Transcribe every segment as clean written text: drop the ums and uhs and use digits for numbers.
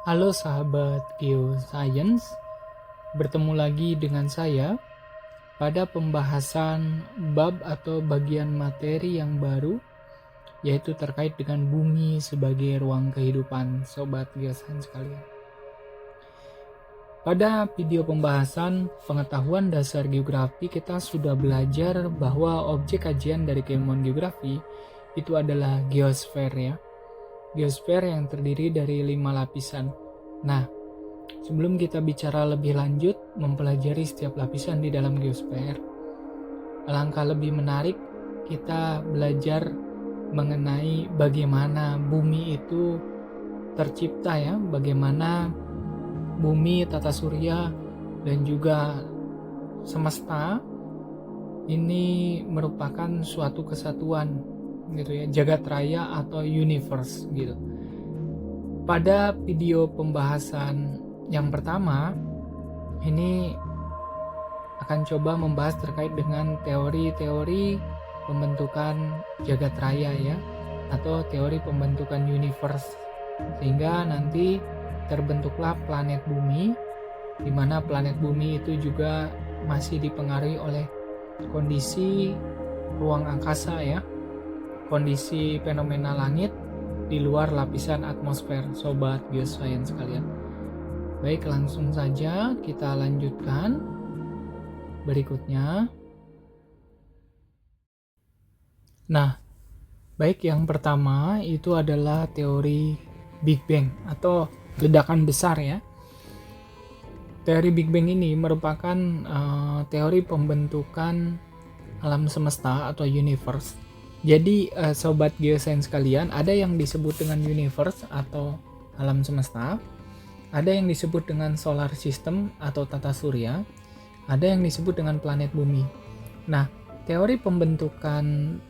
Halo sahabat Geoscience, bertemu lagi dengan saya pada pembahasan bab atau bagian materi yang baru, yaitu terkait dengan bumi sebagai ruang kehidupan Sobat Geoscience sekalian. Pada video pembahasan pengetahuan dasar geografi, kita sudah belajar bahwa objek kajian dari keilmuan geografi itu adalah geosfer ya. Geosfer yang terdiri dari 5 lapisan. Nah, sebelum kita bicara lebih lanjut mempelajari setiap lapisan di dalam geosfer, alangkah lebih menarik kita belajar mengenai bagaimana bumi itu tercipta ya, bagaimana bumi, tata surya, dan juga semesta ini merupakan suatu kesatuan gitu ya, jagat raya atau universe gitu. Pada video pembahasan yang pertama, ini akan coba membahas terkait dengan teori-teori pembentukan jagat raya ya, atau teori pembentukan universe, sehingga nanti terbentuklah planet bumi, di mana planet bumi itu juga masih dipengaruhi oleh kondisi ruang angkasa ya, kondisi fenomena langit di luar lapisan atmosfer, Sobat Geoscience sekalian. Baik, langsung saja kita lanjutkan. Berikutnya. Nah, baik, yang pertama itu adalah teori Big Bang atau ledakan besar ya. Teori Big Bang ini merupakan teori pembentukan alam semesta atau universe. Jadi Sobat Geoscience sekalian, ada yang disebut dengan universe atau alam semesta, ada yang disebut dengan solar system atau tata surya, ada yang disebut dengan planet bumi. Nah, teori pembentukan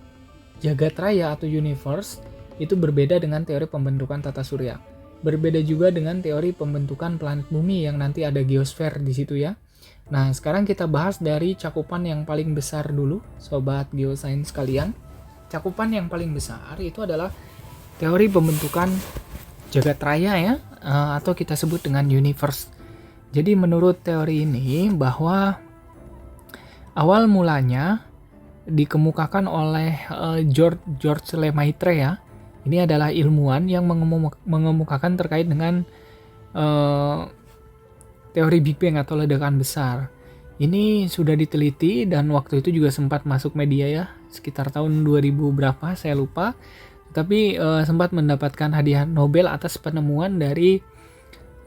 jagat raya atau universe itu berbeda dengan teori pembentukan tata surya. Berbeda juga dengan teori pembentukan planet bumi yang nanti ada geosfer di situ ya. Nah, sekarang kita bahas dari cakupan yang paling besar dulu, Sobat Geoscience sekalian. Cakupan yang paling besar itu adalah teori pembentukan jagat raya ya, atau kita sebut dengan universe. Jadi menurut teori ini bahwa awal mulanya dikemukakan oleh George Lemaitre ya. Ini adalah ilmuwan yang mengemukakan terkait dengan teori Big Bang atau ledakan besar. Ini sudah diteliti dan waktu itu juga sempat masuk media ya, sekitar tahun 2000 berapa saya lupa. Tapi sempat mendapatkan hadiah Nobel atas penemuan dari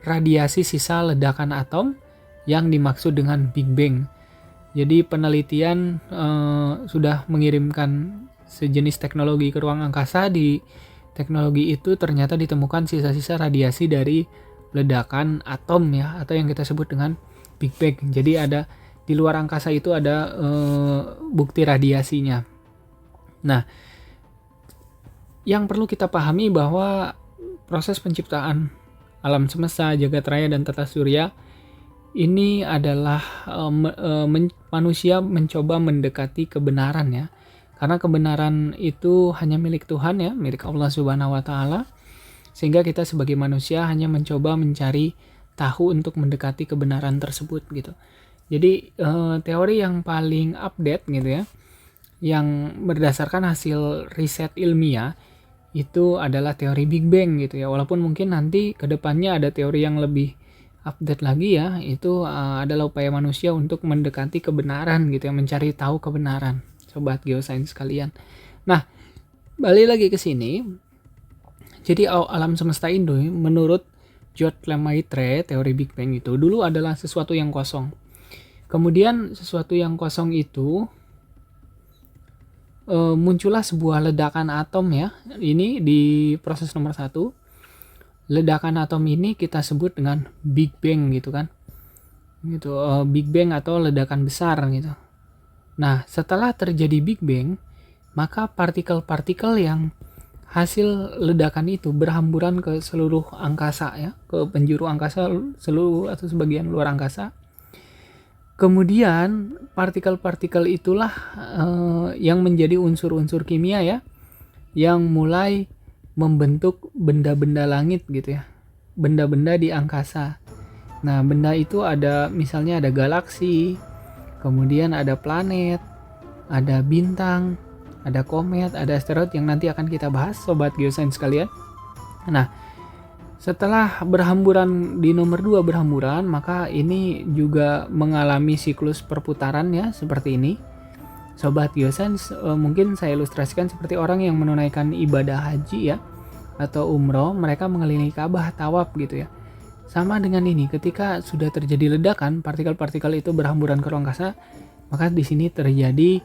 radiasi sisa ledakan atom yang dimaksud dengan Big Bang. Jadi penelitian sudah mengirimkan sejenis teknologi ke ruang angkasa. Di teknologi itu ternyata ditemukan sisa-sisa radiasi dari ledakan atom ya, atau yang kita sebut dengan Big Bang. Jadi ada di luar angkasa itu ada bukti radiasinya. Nah, yang perlu kita pahami bahwa proses penciptaan alam semesta, jagat raya, dan tata surya ini adalah manusia mencoba mendekati kebenaran ya. Karena kebenaran itu hanya milik Tuhan ya, milik Allah Subhanahu wa taala. Sehingga kita sebagai manusia hanya mencoba mencari tahu untuk mendekati kebenaran tersebut gitu. Jadi teori yang paling update gitu ya, yang berdasarkan hasil riset ilmiah itu adalah teori Big Bang gitu ya. Walaupun mungkin nanti kedepannya ada teori yang lebih update lagi ya, itu adalah upaya manusia untuk mendekati kebenaran gitu ya, mencari tahu kebenaran, Sobat Geoscience sekalian. Nah, balik lagi ke sini. Jadi alam semesta ini menurut George Lemaitre, teori Big Bang itu dulu adalah sesuatu yang kosong. Kemudian sesuatu yang kosong itu muncullah sebuah ledakan atom ya. Ini di proses nomor 1. Ledakan atom ini kita sebut dengan Big Bang gitu kan. Gitu, Big Bang atau ledakan besar gitu. Nah, setelah terjadi Big Bang, maka partikel-partikel yang hasil ledakan itu berhamburan ke seluruh angkasa ya, ke penjuru angkasa seluruh atau sebagian luar angkasa. Kemudian partikel-partikel itulah yang menjadi unsur-unsur kimia ya, yang mulai membentuk benda-benda langit gitu ya. benda-benda di angkasa. Nah, benda itu misalnya ada galaksi, kemudian ada planet, ada bintang, ada komet, ada asteroid yang nanti akan kita bahas sobat geosains sekalian. Nah, setelah berhamburan di nomor 2 berhamburan, maka ini juga mengalami siklus perputaran ya, seperti ini. Sobat geosains, mungkin saya ilustrasikan seperti orang yang menunaikan ibadah haji ya, atau umroh, mereka mengelilingi Ka'bah, tawaf gitu ya. Sama dengan ini, ketika sudah terjadi ledakan, partikel-partikel itu berhamburan ke ruang angkasa, maka di sini terjadi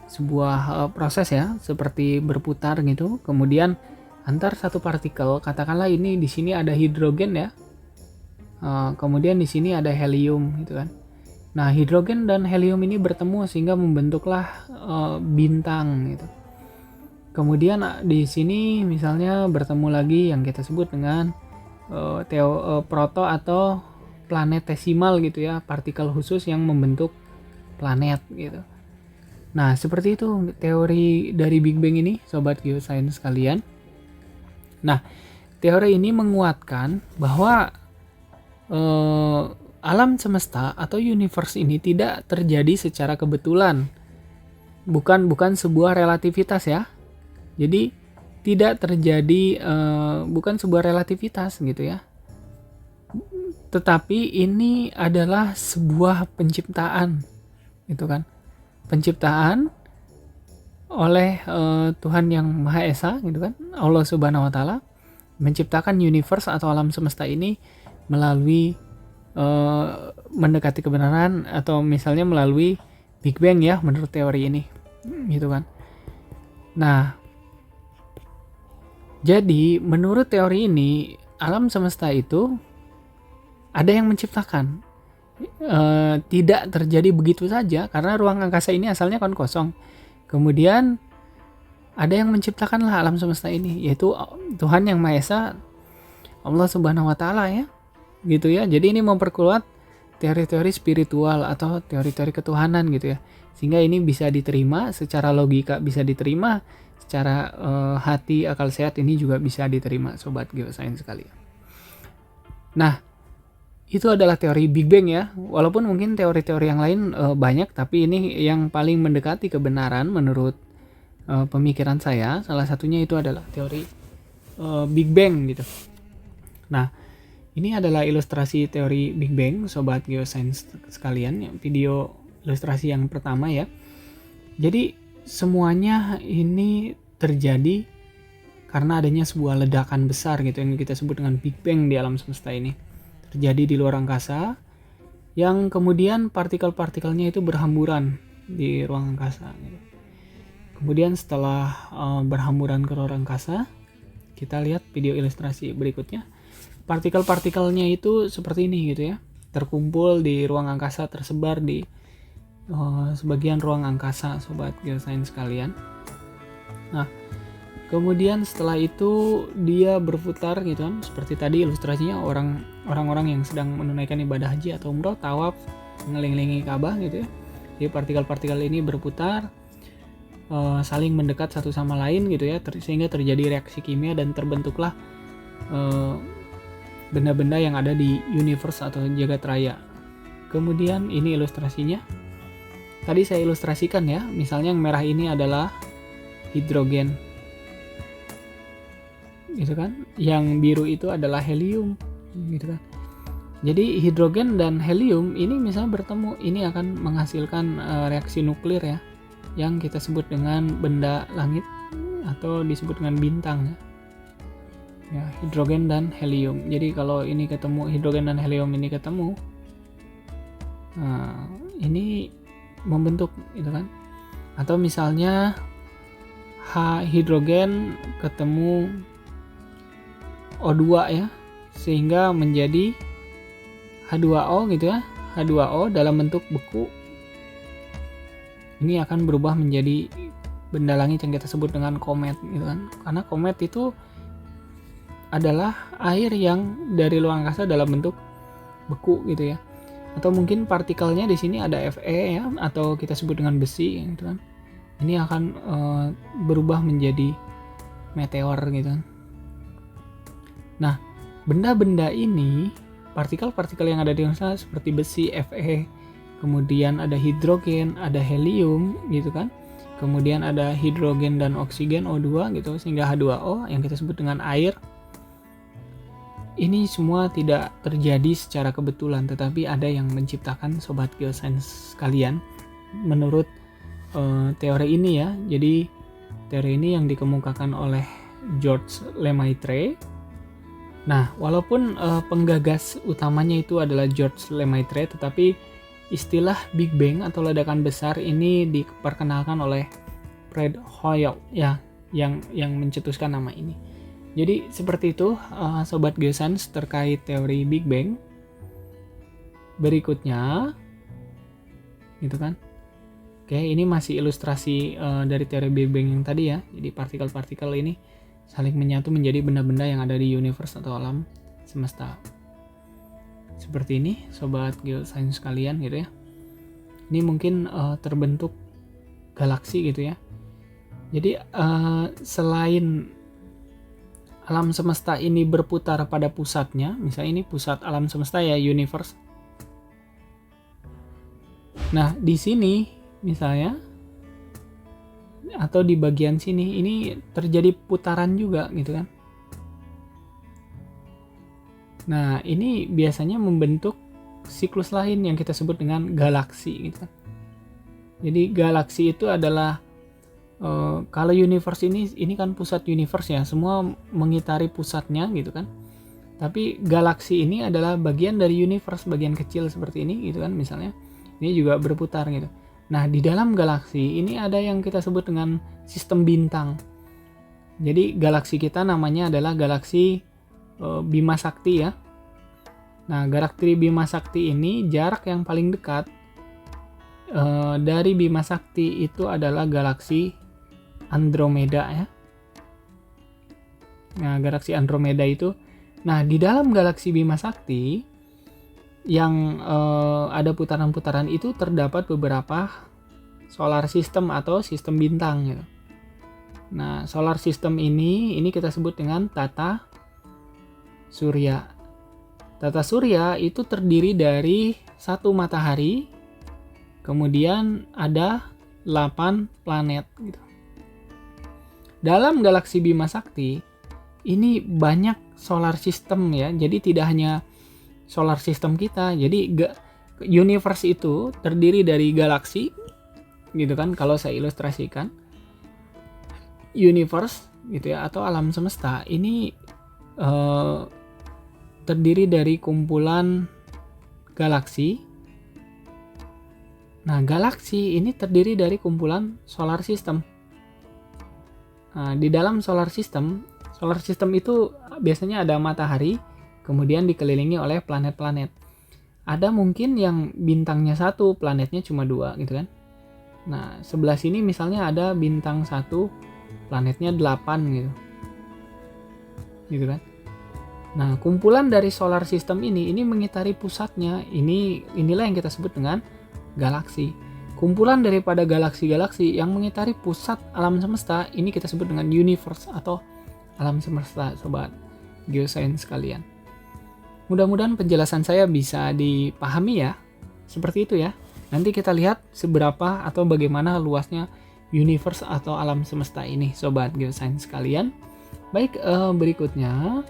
sebuah proses ya, seperti berputar gitu. Kemudian antar satu partikel, katakanlah ini di sini ada hidrogen ya, kemudian di sini ada helium gitu kan. Nah, hidrogen dan helium ini bertemu sehingga membentuklah bintang gitu. Kemudian di sini misalnya bertemu lagi yang kita sebut dengan proto atau planetesimal gitu ya, partikel khusus yang membentuk planet gitu. Nah, seperti itu teori dari Big Bang ini, sobat geosains sekalian. Nah, teori ini menguatkan bahwa alam semesta atau universe ini tidak terjadi secara kebetulan. Bukan sebuah relativitas ya. Jadi tidak terjadi, bukan sebuah relativitas gitu ya. Tetapi ini adalah sebuah penciptaan, gitu kan. Penciptaan oleh Tuhan yang Maha Esa, gitu kan. Allah Subhanahu wa taala menciptakan universe atau alam semesta ini melalui mendekati kebenaran, atau misalnya melalui Big Bang ya, menurut teori ini, gitu kan. Nah, jadi menurut teori ini, alam semesta itu ada yang menciptakan. Tidak terjadi begitu saja, karena ruang angkasa ini asalnya kan kosong. Kemudian ada yang menciptakanlah alam semesta ini, yaitu Tuhan yang Maha Esa, Allah Subhanahu wa taala ya. Gitu ya. Jadi ini memperkuat teori-teori spiritual atau teori-teori ketuhanan gitu ya. Sehingga ini bisa diterima secara logika, bisa diterima secara hati, akal sehat, ini juga bisa diterima sobat geosains sekalian. Nah, itu adalah teori Big Bang ya. Walaupun mungkin teori-teori yang lain banyak, tapi ini yang paling mendekati kebenaran menurut pemikiran saya. Salah satunya itu adalah teori Big Bang gitu. Nah, ini adalah ilustrasi teori Big Bang sobat geosains sekalian, video ilustrasi yang pertama ya. Jadi semuanya ini terjadi karena adanya sebuah ledakan besar gitu yang kita sebut dengan Big Bang di alam semesta ini. Terjadi di luar angkasa yang kemudian partikel-partikelnya itu berhamburan di ruang angkasa gitu. Kemudian setelah berhamburan ke luar angkasa, kita lihat video ilustrasi berikutnya. Partikel-partikelnya itu seperti ini gitu ya, terkumpul di ruang angkasa, tersebar di sebagian ruang angkasa sobat geosains sekalian. Nah, kemudian setelah itu dia berputar gitu kan, seperti tadi ilustrasinya orang-orang yang sedang menunaikan ibadah haji atau umroh, tawaf mengelilingi Ka'bah gitu ya. Jadi partikel-partikel ini berputar, saling mendekat satu sama lain gitu ya, sehingga terjadi reaksi kimia dan terbentuklah benda-benda yang ada di universe atau jagat raya. Kemudian ini ilustrasinya. Tadi saya ilustrasikan ya, misalnya yang merah ini adalah hidrogen, gitu kan. Yang biru itu adalah helium, gitu kan. Jadi hidrogen dan helium ini misalnya bertemu, ini akan menghasilkan reaksi nuklir ya, yang kita sebut dengan benda langit atau disebut dengan bintang ya. Ya, hidrogen dan helium. Jadi kalau ini ketemu, hidrogen dan helium ini ketemu, nah, ini membentuk gitu kan. Atau misalnya hidrogen ketemu O2 ya, sehingga menjadi H2O gitu ya. H2O dalam bentuk beku. Ini akan berubah menjadi benda langit yang kita sebut dengan komet gitu kan. Karena komet itu adalah air yang dari luar angkasa dalam bentuk beku gitu ya. Atau mungkin partikelnya di sini ada Fe ya, atau kita sebut dengan besi gitu kan. Ini akan berubah menjadi meteor gitu kan. Nah, benda-benda ini, partikel-partikel yang ada di angkasa seperti besi, Fe, kemudian ada hidrogen, ada helium gitu kan. Kemudian ada hidrogen dan oksigen O2 gitu, sehingga H2O yang kita sebut dengan air. Ini semua tidak terjadi secara kebetulan, tetapi ada yang menciptakan sobat geosains sekalian menurut teori ini ya. Jadi teori ini yang dikemukakan oleh Georges Lemaitre. Nah, walaupun penggagas utamanya itu adalah Georges Lemaitre, tetapi istilah Big Bang atau ledakan besar ini diperkenalkan oleh Fred Hoyle ya, yang mencetuskan nama ini. Jadi seperti itu sobat geosains terkait teori Big Bang. Berikutnya gitu kan. Oke, ini masih ilustrasi dari teori Big Bang yang tadi ya. Jadi partikel-partikel ini saling menyatu menjadi benda-benda yang ada di universe atau alam semesta. Seperti ini sobat geosains sekalian gitu ya. Ini mungkin terbentuk galaksi gitu ya. Jadi selain alam semesta ini berputar pada pusatnya, misalnya ini pusat alam semesta ya, universe. Nah, di sini misalnya atau di bagian sini ini terjadi putaran juga gitu kan. Nah, ini biasanya membentuk siklus lain yang kita sebut dengan galaksi gitu kan. Jadi galaksi itu adalah kalau universe ini kan pusat universe ya, semua mengitari pusatnya gitu kan. Tapi galaksi ini adalah bagian dari universe, bagian kecil seperti ini gitu kan misalnya. Ini juga berputar gitu. Nah, di dalam galaksi ini ada yang kita sebut dengan sistem bintang. Jadi galaksi kita namanya adalah galaksi Bima Sakti ya. Nah, galaksi Bima Sakti ini jarak yang paling dekat dari Bima Sakti itu adalah galaksi Andromeda ya. Nah, galaksi Andromeda itu, nah di dalam galaksi Bima Sakti yang ada putaran-putaran itu terdapat beberapa solar system atau sistem bintang gitu. Nah, solar system ini kita sebut dengan tata surya. Tata surya itu terdiri dari satu matahari, kemudian ada 8 planet gitu. Dalam galaksi Bima Sakti ini banyak solar system ya. Jadi tidak hanya solar system kita. Jadi universe itu terdiri dari galaksi gitu kan, kalau saya ilustrasikan. Universe gitu ya, atau alam semesta ini terdiri dari kumpulan galaksi. Nah, galaksi ini terdiri dari kumpulan solar system. Nah, di dalam solar system itu biasanya ada matahari, kemudian dikelilingi oleh planet-planet. Ada mungkin yang bintangnya 1, planetnya cuma 2 gitu kan. Nah, sebelah sini misalnya ada bintang 1, planetnya 8 gitu. Gitu kan. Nah, kumpulan dari solar system ini mengitari pusatnya. Inilah yang kita sebut dengan galaksi. Kumpulan daripada galaksi-galaksi yang mengitari pusat alam semesta ini kita sebut dengan universe atau alam semesta, sobat geosains sekalian. Mudah-mudahan penjelasan saya bisa dipahami ya. Seperti itu ya. Nanti kita lihat seberapa atau bagaimana luasnya universe atau alam semesta ini, sobat geosains sekalian. Baik, berikutnya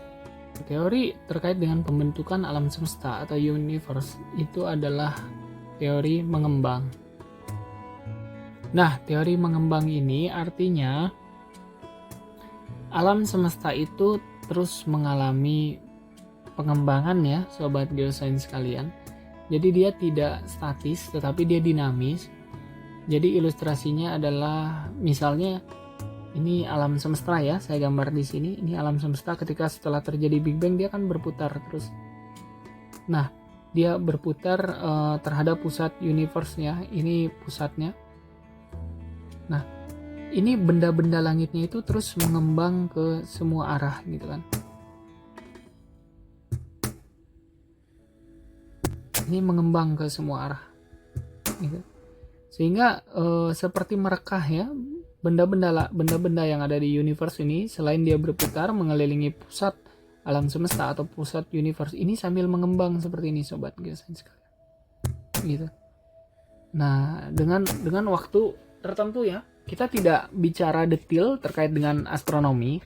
teori terkait dengan pembentukan alam semesta atau universe itu adalah teori mengembang. Nah, teori mengembang ini artinya alam semesta itu terus mengalami pengembangan ya, sobat geosains sekalian. Jadi dia tidak statis, tetapi dia dinamis. Jadi ilustrasinya adalah misalnya ini alam semesta ya, saya gambar di sini. Ini alam semesta ketika setelah terjadi Big Bang dia kan berputar terus. Nah, dia berputar terhadap pusat universe-nya. Ini pusatnya. Nah, ini benda-benda langitnya itu terus mengembang ke semua arah gitu kan. Ini mengembang ke semua arah gitu. Sehingga seperti merekah ya, benda-benda yang ada di universe ini selain dia berputar mengelilingi pusat alam semesta atau pusat universe ini sambil mengembang seperti ini sobat geosains sekalian. Gitu. Nah, dengan waktu tertentu ya. Kita tidak bicara detail terkait dengan astronomi,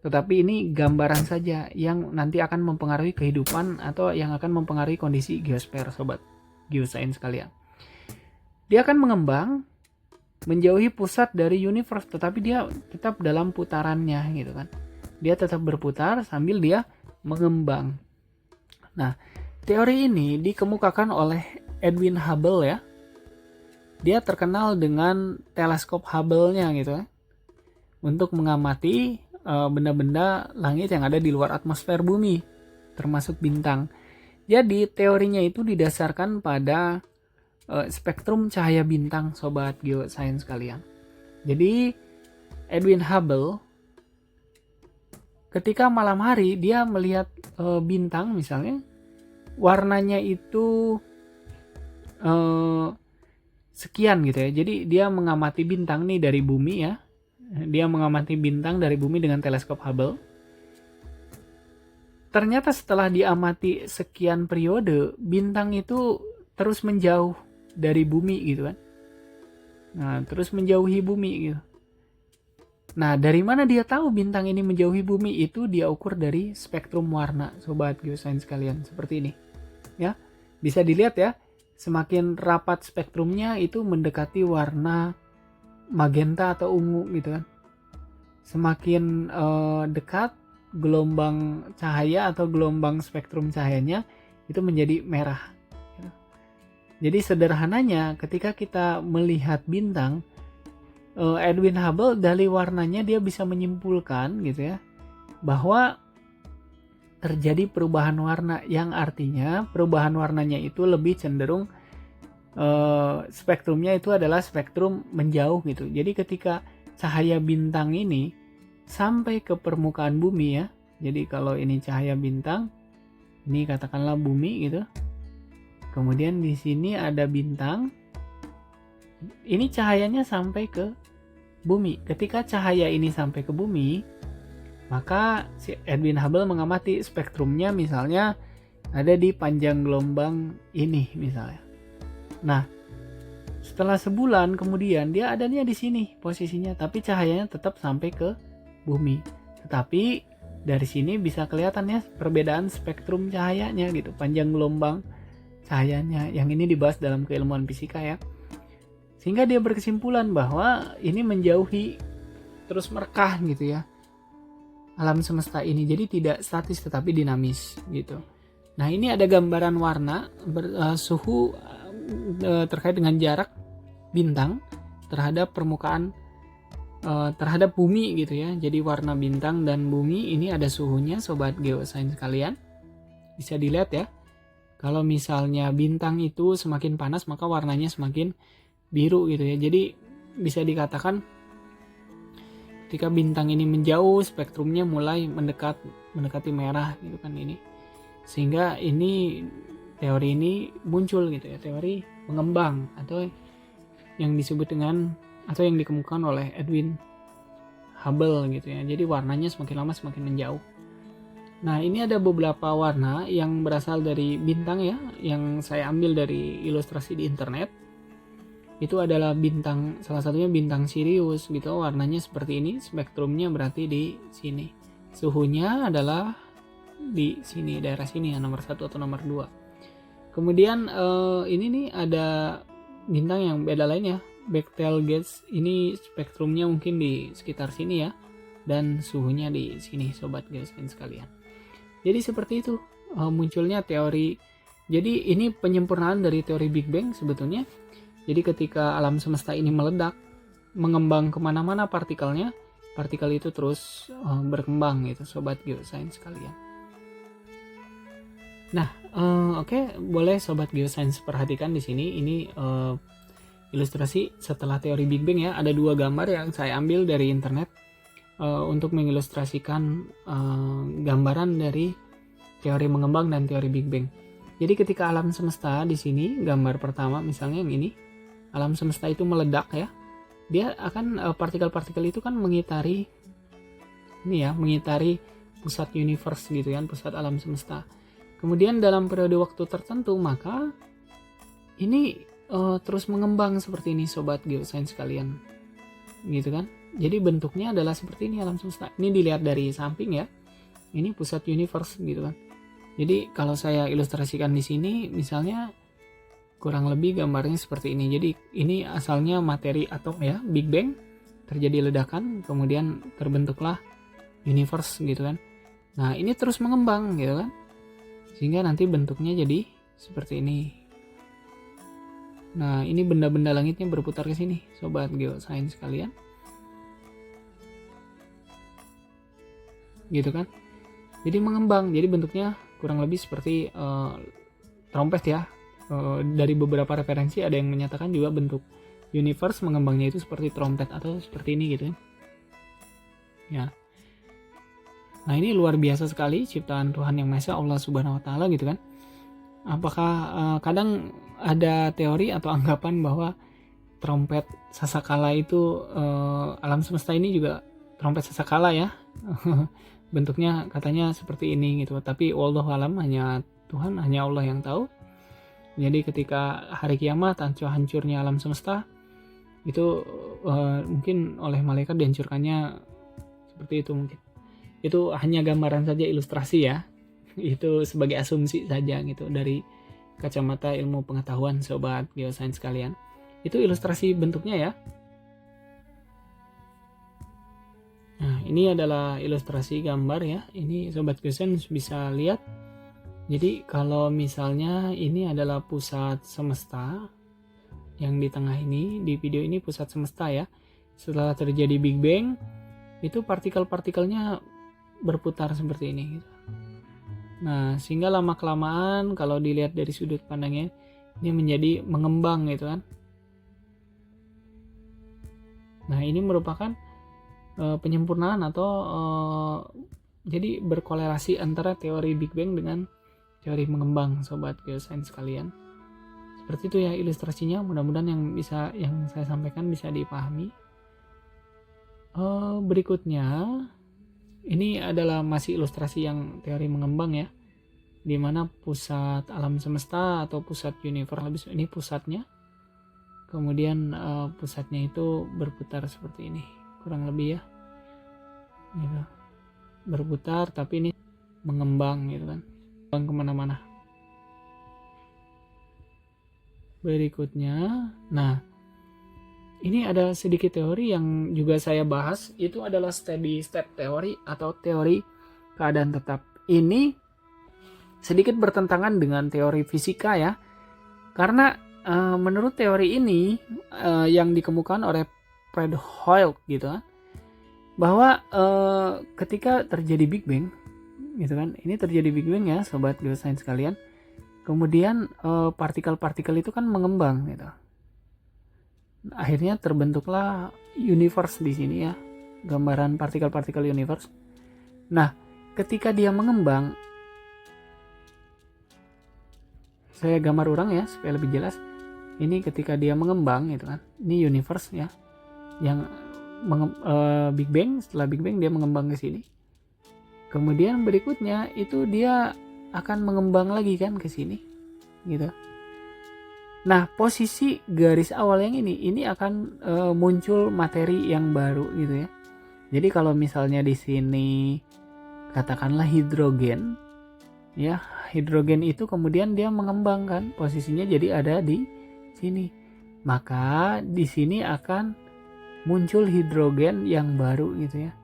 tetapi ini gambaran saja yang nanti akan mempengaruhi kehidupan atau yang akan mempengaruhi kondisi geosfer sobat geosains sekalian. Dia akan mengembang menjauhi pusat dari universe, tetapi dia tetap dalam putarannya gitu kan. Dia tetap berputar sambil dia mengembang. Nah, teori ini dikemukakan oleh Edwin Hubble ya. Dia terkenal dengan teleskop Hubble-nya gitu ya, untuk mengamati benda-benda langit yang ada di luar atmosfer bumi, termasuk bintang. Jadi teorinya itu didasarkan pada spektrum cahaya bintang sobat geosains sekalian. Jadi Edwin Hubble ketika malam hari dia melihat bintang misalnya, warnanya itu sekian gitu ya. Jadi dia mengamati bintang nih dari bumi ya. Dia mengamati bintang dari bumi dengan teleskop Hubble. Ternyata setelah diamati sekian periode, bintang itu terus menjauh dari bumi gitu kan. Nah, terus menjauhi bumi gitu. Nah, dari mana dia tahu bintang ini menjauhi bumi? Itu dia ukur dari spektrum warna, sobat geosains sekalian, seperti ini. Ya. Bisa dilihat ya. Semakin rapat spektrumnya itu mendekati warna magenta atau ungu gitu kan. Semakin dekat gelombang cahaya atau gelombang spektrum cahayanya itu menjadi merah. Jadi sederhananya ketika kita melihat bintang, Edwin Hubble dari warnanya dia bisa menyimpulkan gitu ya, bahwa terjadi perubahan warna, yang artinya perubahan warnanya itu lebih cenderung spektrumnya itu adalah spektrum menjauh gitu. Jadi ketika cahaya bintang ini sampai ke permukaan bumi ya, jadi kalau ini cahaya bintang, ini katakanlah bumi gitu, kemudian di sini ada bintang, ini cahayanya sampai ke bumi. Ketika cahaya ini sampai ke bumi, maka si Edwin Hubble mengamati spektrumnya misalnya ada di panjang gelombang ini misalnya. Nah, setelah sebulan kemudian dia adanya di sini posisinya, tapi cahayanya tetap sampai ke bumi. Tetapi dari sini bisa kelihatan ya perbedaan spektrum cahayanya gitu, panjang gelombang cahayanya. Yang ini dibahas dalam keilmuan fisika ya. Sehingga dia berkesimpulan bahwa ini menjauhi terus merekah gitu ya alam semesta ini, jadi tidak statis tetapi dinamis gitu. Nah, ini ada gambaran warna suhu terkait dengan jarak bintang terhadap permukaan terhadap bumi gitu ya. Jadi warna bintang dan bumi ini ada suhunya sobat geosains sekalian. Bisa dilihat ya. Kalau misalnya bintang itu semakin panas maka warnanya semakin biru gitu ya. Jadi bisa dikatakan ketika bintang ini menjauh, spektrumnya mulai mendekati merah gitu kan ini. Sehingga ini teori ini muncul gitu ya, teori pengembang atau yang disebut dengan atau yang dikemukakan oleh Edwin Hubble gitu ya. Jadi warnanya semakin lama semakin menjauh. Nah, ini ada beberapa warna yang berasal dari bintang ya, yang saya ambil dari ilustrasi di internet. Itu adalah bintang, salah satunya bintang Sirius gitu, warnanya seperti ini, spektrumnya berarti di sini. Suhunya adalah di sini, daerah sini ya, nomor 1 atau nomor 2. Kemudian ini nih ada bintang yang beda lain ya, Betelgeuse, ini spektrumnya mungkin di sekitar sini ya, dan suhunya di sini sobat geosains sekalian. Jadi seperti itu munculnya teori. Jadi ini penyempurnaan dari teori Big Bang sebetulnya. Jadi ketika alam semesta ini meledak, mengembang kemana-mana partikelnya, partikel itu terus berkembang gitu sobat geosains sekalian. Nah, oke, boleh sobat geosains perhatikan di sini. Ini ilustrasi setelah teori Big Bang ya. Ada 2 gambar yang saya ambil dari internet untuk mengilustrasikan gambaran dari teori mengembang dan teori Big Bang. Jadi ketika alam semesta di sini, gambar pertama misalnya yang ini, alam semesta itu meledak ya, dia akan partikel-partikel itu kan mengitari ini ya, mengitari pusat universe gitu kan, pusat alam semesta. Kemudian dalam periode waktu tertentu maka ini terus mengembang seperti ini sobat geosains sekalian, gitu kan. Jadi bentuknya adalah seperti ini alam semesta. Ini dilihat dari samping ya. Ini pusat universe gitu kan. Jadi kalau saya ilustrasikan di sini, misalnya kurang lebih gambarnya seperti ini. Jadi ini asalnya materi atom ya, Big Bang, terjadi ledakan, kemudian terbentuklah universe gitu kan. Nah ini terus mengembang gitu kan, sehingga nanti bentuknya jadi seperti ini. Nah ini benda-benda langitnya berputar ke sini, sobat geosains sekalian, gitu kan. Jadi mengembang, jadi bentuknya kurang lebih seperti trompet ya. Dari beberapa referensi ada yang menyatakan juga bentuk universe mengembangnya itu seperti trompet atau seperti ini gitu ya. Nah ini luar biasa sekali ciptaan Tuhan Yang Maha Esa, Allah Subhanahu Wa Taala gitu kan. Apakah kadang ada teori atau anggapan bahwa trompet sasakala itu alam semesta ini juga trompet sasakala ya. Bentuknya katanya seperti ini gitu, tapi wallahu alam, hanya Tuhan, hanya Allah yang tahu. Jadi ketika hari kiamat hancurnya alam semesta itu mungkin oleh malaikat dihancurkannya seperti itu mungkin. Itu hanya gambaran saja, ilustrasi ya. Itu sebagai asumsi saja gitu dari kacamata ilmu pengetahuan sobat geosains sekalian. Itu ilustrasi bentuknya ya. Nah, ini adalah ilustrasi gambar ya. Ini sobat geosains bisa lihat. Jadi kalau misalnya ini adalah pusat semesta, yang di tengah ini, di video ini pusat semesta ya. Setelah terjadi Big Bang, itu partikel-partikelnya berputar seperti ini gitu. Nah, sehingga lama-kelamaan kalau dilihat dari sudut pandangnya, ini menjadi mengembang gitu kan. Nah, ini merupakan penyempurnaan atau jadi berkorelasi antara teori Big Bang dengan teori mengembang sobat geosains sekalian. Seperti itu ya ilustrasinya, mudah-mudahan yang saya sampaikan bisa dipahami. Berikutnya ini adalah masih ilustrasi yang teori mengembang ya, di mana pusat alam semesta atau pusat universe ini pusatnya, kemudian pusatnya itu berputar seperti ini kurang lebih ya gitu. Berputar tapi ini mengembang gitu kan, kemana-mana. Berikutnya, nah ini ada sedikit teori yang juga saya bahas, itu adalah steady state teori atau teori keadaan tetap. Ini sedikit bertentangan dengan teori fisika ya, karena menurut teori ini yang dikemukakan oleh Fred Hoyle gitu kan, bahwa ketika terjadi Big Bang gitu kan, ini terjadi Big Bang ya sobat geosains sekalian, kemudian partikel-partikel itu kan mengembang gitu, akhirnya terbentuklah universe di sini ya, gambaran partikel-partikel universe. Nah ketika dia mengembang, saya gambar ulang ya supaya lebih jelas. Ini ketika dia mengembang gitu kan, ini universe ya, yang Big Bang. Setelah Big Bang dia mengembang ke sini, kemudian berikutnya itu dia akan mengembang lagi kan ke sini gitu. Nah posisi garis awal yang ini akan muncul materi yang baru gitu ya. Jadi kalau misalnya di sini katakanlah hidrogen ya, hidrogen itu kemudian dia mengembangkan posisinya jadi ada di sini, maka di sini akan muncul hidrogen yang baru gitu ya.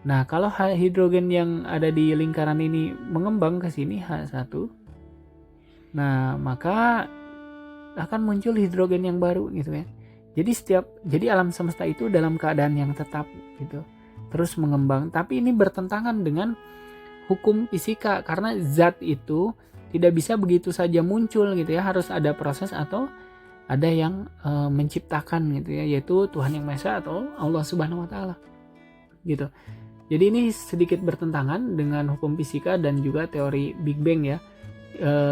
Nah kalau hidrogen yang ada di lingkaran ini mengembang ke sini H1, nah maka akan muncul hidrogen yang baru gitu ya. Jadi alam semesta itu dalam keadaan yang tetap gitu, terus mengembang. Tapi ini bertentangan dengan hukum fisika, karena zat itu tidak bisa begitu saja muncul gitu ya, harus ada proses atau ada yang menciptakan gitu ya, yaitu Tuhan Yang Maha Esa atau Allah Subhanahu Wa Taala gitu. Jadi ini sedikit bertentangan dengan hukum fisika dan juga teori Big Bang ya.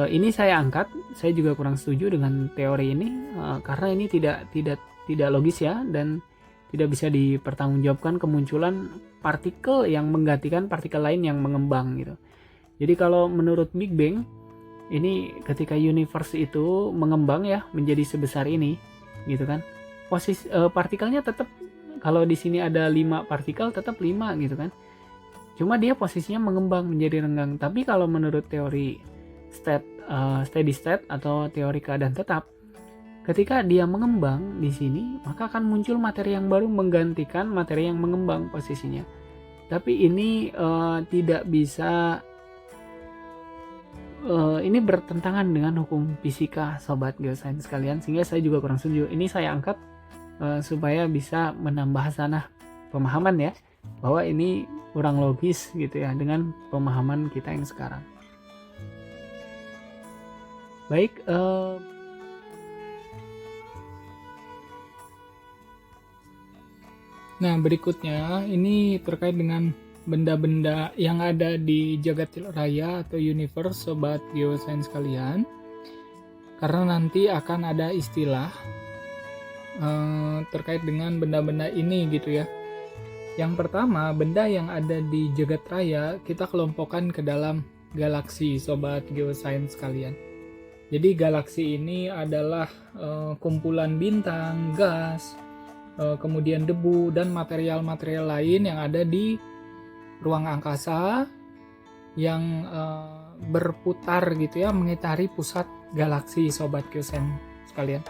Ini saya angkat, saya juga kurang setuju dengan teori ini karena ini tidak logis ya, dan tidak bisa dipertanggungjawabkan kemunculan partikel yang menggantikan partikel lain yang mengembang gitu. Jadi kalau menurut Big Bang, ini ketika universe itu mengembang ya menjadi sebesar ini gitu kan. Posisi partikelnya tetap, kalau di sini ada 5 partikel tetap 5 gitu kan. Cuma dia posisinya mengembang menjadi renggang. Tapi kalau menurut teori steady state atau teori keadaan tetap, ketika dia mengembang di sini, maka akan muncul materi yang baru menggantikan materi yang mengembang posisinya. Tapi ini tidak bisa, ini bertentangan dengan hukum fisika sobat geosains sekalian, sehingga saya juga kurang setuju. Ini saya angkat supaya bisa menambah sana pemahaman ya, bahwa ini kurang logis gitu ya dengan pemahaman kita yang sekarang. Baik, nah berikutnya ini terkait dengan benda-benda yang ada di jagat raya atau universe sobat geosains kalian, karena nanti akan ada istilah terkait dengan benda-benda ini gitu ya. Yang pertama, benda yang ada di jagat raya kita kelompokkan ke dalam galaksi sobat geosains kalian. Jadi galaksi ini adalah kumpulan bintang, gas, kemudian debu dan material-material lain yang ada di ruang angkasa yang berputar gitu ya, mengitari pusat galaksi sobat geosains sekalian.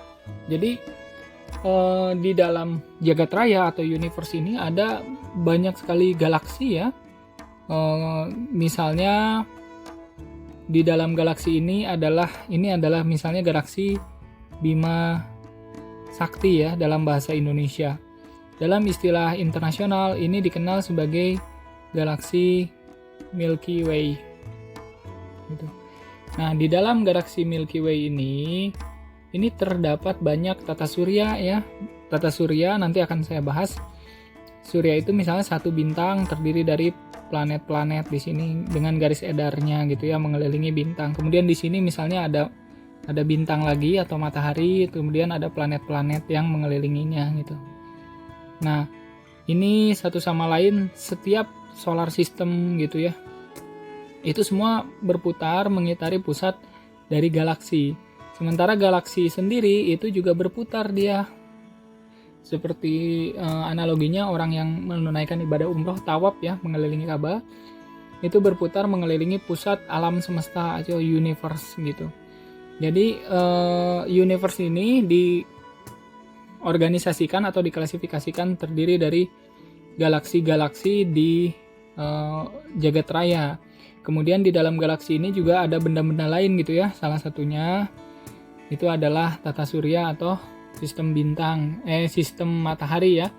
Jadi di dalam jagat raya atau universe ini ada banyak sekali galaksi ya. Misalnya di dalam galaksi ini adalah misalnya galaksi Bima Sakti ya dalam bahasa Indonesia. Dalam istilah internasional ini dikenal sebagai galaksi Milky Way. Gitu. Nah, di dalam galaksi Milky Way ini terdapat banyak tata surya ya. Tata surya nanti akan saya bahas. Surya itu misalnya satu bintang terdiri dari planet-planet di sini dengan garis edarnya gitu ya, mengelilingi bintang. Kemudian di sini misalnya ada bintang lagi atau matahari, kemudian ada planet-planet yang mengelilinginya gitu. Nah, ini satu sama lain setiap solar system gitu ya. Itu semua berputar mengitari pusat dari galaksi. Sementara galaksi sendiri itu juga berputar dia. Seperti analoginya orang yang menunaikan ibadah umroh tawaf ya, mengelilingi Ka'bah, itu berputar mengelilingi pusat alam semesta atau universe gitu. Jadi universe ini diorganisasikan atau diklasifikasikan terdiri dari galaksi-galaksi di jagat raya. Kemudian di dalam galaksi ini juga ada benda-benda lain gitu ya. Salah satunya itu adalah tata surya atau sistem bintang, sistem matahari ya.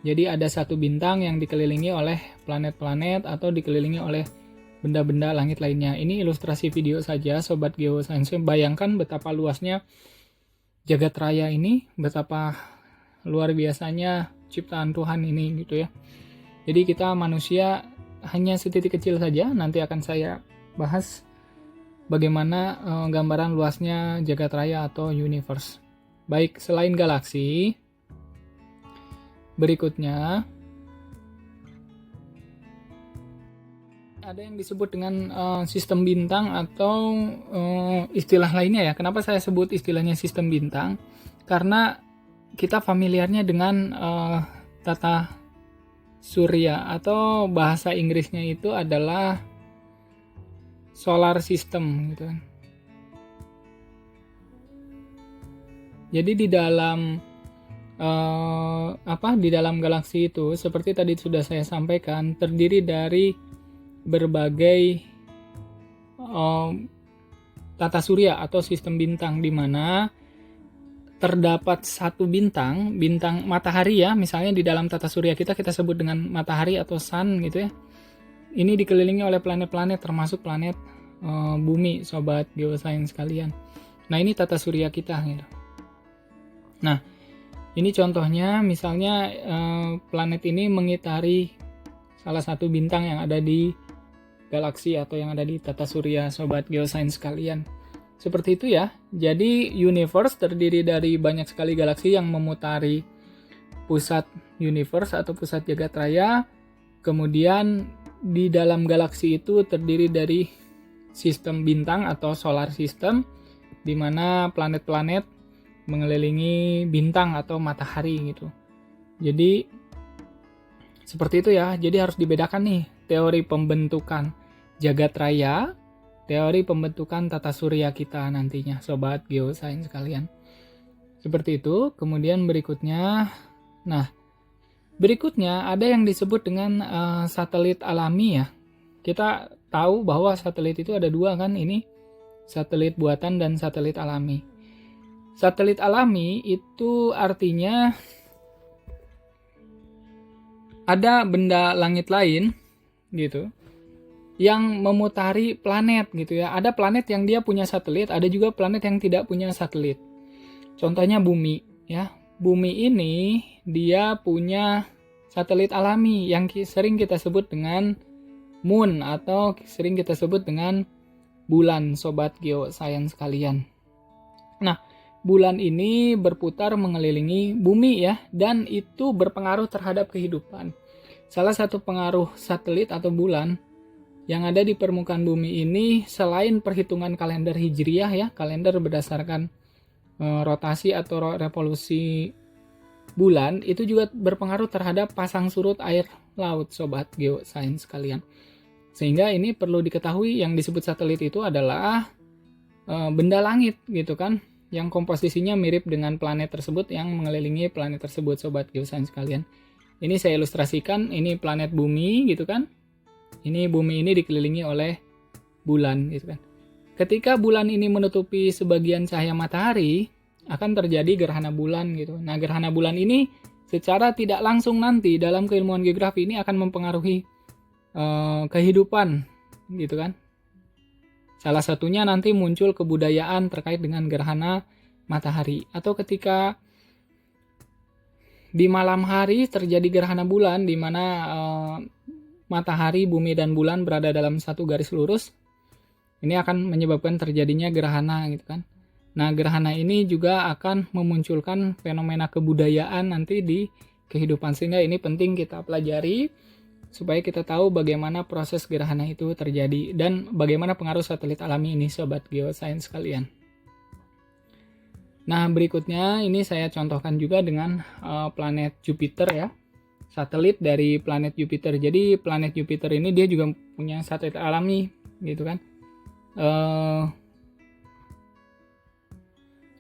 Jadi ada satu bintang yang dikelilingi oleh planet-planet atau dikelilingi oleh benda-benda langit lainnya. Ini ilustrasi video saja sobat geosains. Bayangkan betapa luasnya jagat raya ini, betapa luar biasanya ciptaan Tuhan ini gitu ya. Jadi kita manusia hanya setitik kecil saja. Nanti akan saya bahas bagaimana gambaran luasnya jagat raya atau universe. Baik, selain galaksi, berikutnya ada yang disebut dengan sistem bintang atau istilah lainnya ya. Kenapa saya sebut istilahnya sistem bintang? Karena kita familiarnya dengan tata surya atau bahasa Inggrisnya itu adalah solar system gitu kan. Jadi di dalam di dalam galaksi itu seperti tadi sudah saya sampaikan terdiri dari berbagai tata surya atau sistem bintang di mana terdapat satu bintang matahari ya, misalnya di dalam tata surya kita sebut dengan matahari atau sun gitu ya. Ini dikelilingi oleh planet-planet termasuk planet bumi sobat geosains sekalian. Nah, ini tata surya kita gitu. Nah, ini contohnya misalnya planet ini mengitari salah satu bintang yang ada di galaksi atau yang ada di tata surya sobat geosains sekalian. Seperti itu ya. Jadi universe terdiri dari banyak sekali galaksi yang memutari pusat universe atau pusat jagat raya. Kemudian di dalam galaksi itu terdiri dari sistem bintang atau solar system, di mana planet-planet mengelilingi bintang atau matahari gitu. Jadi seperti itu ya. Jadi harus dibedakan nih teori pembentukan jagat raya, teori pembentukan tata surya kita nantinya, sobat geosains sekalian. Seperti itu. Kemudian berikutnya, ada yang disebut dengan satelit alami ya. Kita tahu bahwa satelit itu ada dua kan, ini satelit buatan dan satelit alami. Satelit alami itu artinya ada benda langit lain gitu yang memutari planet gitu ya. Ada planet yang dia punya satelit, ada juga planet yang tidak punya satelit. Contohnya bumi ya. Bumi ini dia punya satelit alami yang sering kita sebut dengan moon atau sering kita sebut dengan bulan, sobat geosains sekalian. Nah, bulan ini berputar mengelilingi bumi ya, dan itu berpengaruh terhadap kehidupan. Salah satu pengaruh satelit atau bulan yang ada di permukaan bumi ini, selain perhitungan kalender hijriah ya, kalender berdasarkan rotasi atau revolusi bulan, itu juga berpengaruh terhadap pasang surut air laut, sobat geosains sekalian. Sehingga ini perlu diketahui, yang disebut satelit itu adalah benda langit gitu kan, yang komposisinya mirip dengan planet tersebut, yang mengelilingi planet tersebut, sobat geosains sekalian. Ini saya ilustrasikan, ini planet bumi gitu kan. Ini bumi ini dikelilingi oleh bulan gitu kan. Ketika bulan ini menutupi sebagian cahaya matahari, akan terjadi gerhana bulan gitu. Nah, gerhana bulan ini secara tidak langsung nanti dalam keilmuan geografi ini akan mempengaruhi kehidupan gitu kan. Salah satunya nanti muncul kebudayaan terkait dengan gerhana matahari. Atau ketika di malam hari terjadi gerhana bulan, di mana matahari, bumi, dan bulan berada dalam satu garis lurus, ini akan menyebabkan terjadinya gerhana gitu kan. Nah, gerhana ini juga akan memunculkan fenomena kebudayaan nanti di kehidupan, sehingga ini penting kita pelajari supaya kita tahu bagaimana proses gerhana itu terjadi dan bagaimana pengaruh satelit alami ini, sobat geosains sekalian. Nah, berikutnya ini saya contohkan juga dengan planet Jupiter ya. Satelit dari planet Jupiter. Jadi planet Jupiter ini dia juga punya satelit alami gitu kan.